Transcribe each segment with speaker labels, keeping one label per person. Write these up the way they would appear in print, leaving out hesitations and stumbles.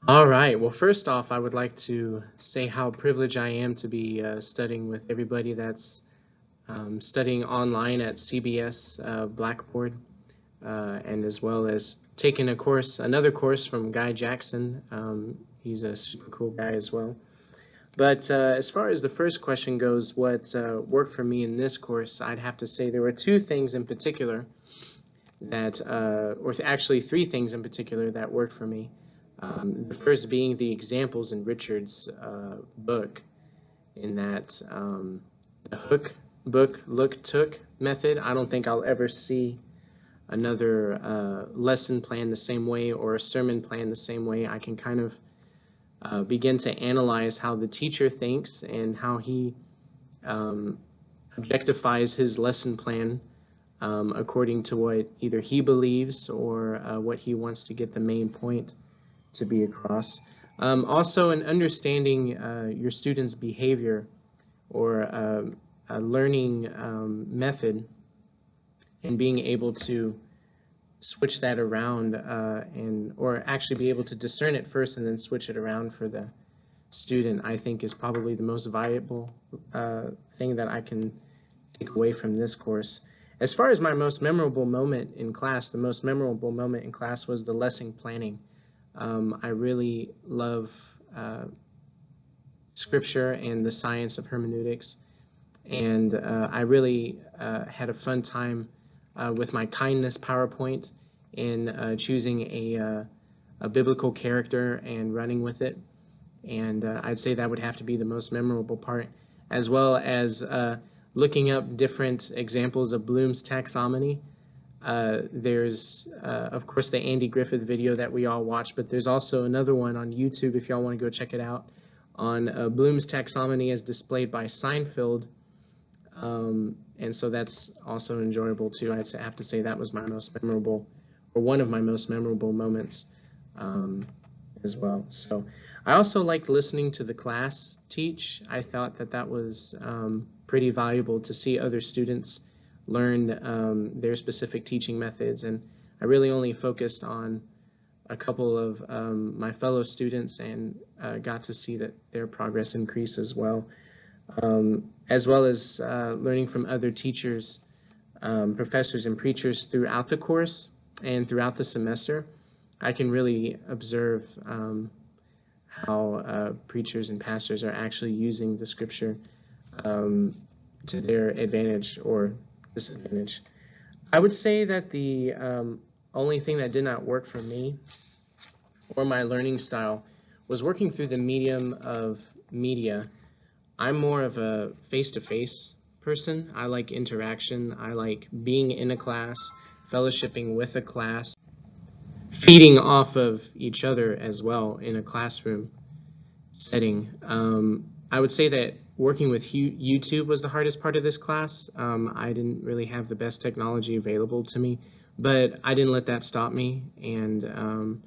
Speaker 1: All right. Well, first off, I would like to say how privileged I am to be studying with everybody that's studying online at CBS Blackboard, and as well as taking another course from Guy Jackson. He's a super cool guy as well. But as far as the first question goes, what worked for me in this course, I'd have to say there were two things in particular that, or actually three things in particular that worked for me. The first being the examples in Richard's book, in that the hook, book, look, took method. I don't think I'll ever see another lesson plan the same way or a sermon plan the same way. I can kind of begin to analyze how the teacher thinks and how he objectifies his lesson plan according to what either he believes or what he wants to get the main point to be across. Also, in understanding your students' behavior or a learning method, and being able to switch that around or actually be able to discern it first and then switch it around for the student, I think is probably the most valuable thing that I can take away from this course. As far as my most memorable moment in class, the most memorable moment in class was the lesson planning. I really love scripture and the science of hermeneutics, and I really had a fun time with my kindness PowerPoint in choosing a biblical character and running with it. And I'd say that would have to be the most memorable part, as well as looking up different examples of Bloom's taxonomy. There's, of course, the Andy Griffith video that we all watch, but there's also another one on YouTube if y'all want to go check it out, on Bloom's taxonomy as displayed by Seinfeld. And so that's also enjoyable too. I'd have to say that was my most memorable, or one of my most memorable moments as well. So I also liked listening to the class teach. I thought that that was pretty valuable to see other students learn their specific teaching methods, and I really only focused on a couple of my fellow students and got to see that their progress increased as well as learning from other teachers, professors, and preachers throughout the course and throughout the semester. I can really observe how preachers and pastors are actually using the scripture to their advantage or disadvantage. I would say that the only thing that did not work for me or my learning style was working through the medium of media. I'm more of a face-to-face person. I like interaction. I like being in a class, fellowshipping with a class, feeding off of each other as well in a classroom setting. I would say that working with YouTube was the hardest part of this class. I didn't really have the best technology available to me, but I didn't let that stop me, and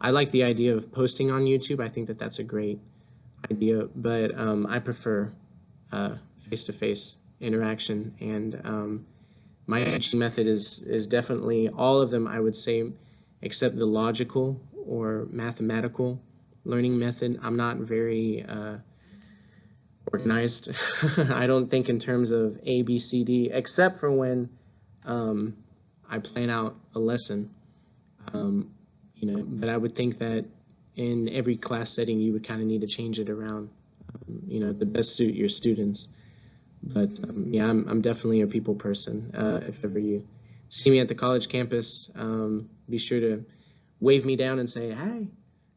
Speaker 1: I like the idea of posting on YouTube. I think that that's a great idea, but I prefer face-to-face interaction, and my teaching method is definitely all of them, I would say, except the logical or mathematical learning method. I'm not very organized. I don't think in terms of A, B, C, D, except for when I plan out a lesson. But I would think that in every class setting, you would kind of need to change it around, to best suit your students. But yeah, I'm definitely a people person. If ever you see me at the college campus, be sure to wave me down and say, "Hi."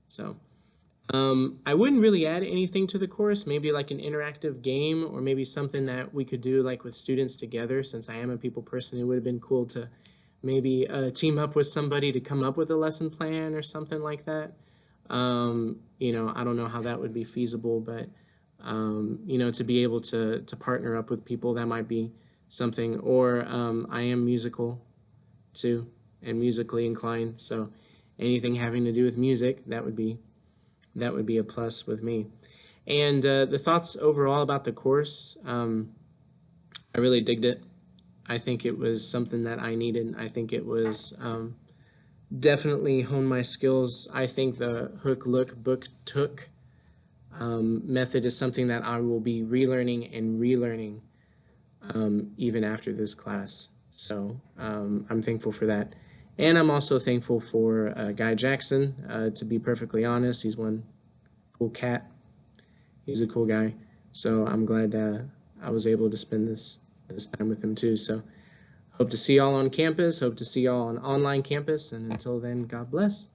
Speaker 1: So I wouldn't really add anything to the course, maybe like an interactive game or maybe something that we could do like with students together. Since I am a people person, it would have been cool to maybe team up with somebody to come up with a lesson plan or something like that. I don't know how that would be feasible, but to be able to partner up with people, that might be something. Or I am musical too and musically inclined, so anything having to do with music, that would be a plus with me. And the thoughts overall about the course, I really digged it. I think it was something that I needed. I think it was definitely honed my skills. I think the hook, look, book, took method is something that I will be relearning and relearning even after this class. So I'm thankful for that. And I'm also thankful for Guy Jackson. To be perfectly honest, he's one cool cat. He's a cool guy. So I'm glad I was able to spend this time with him too. So hope to see y'all on campus. Hope to see y'all on online campus. And until then, God bless.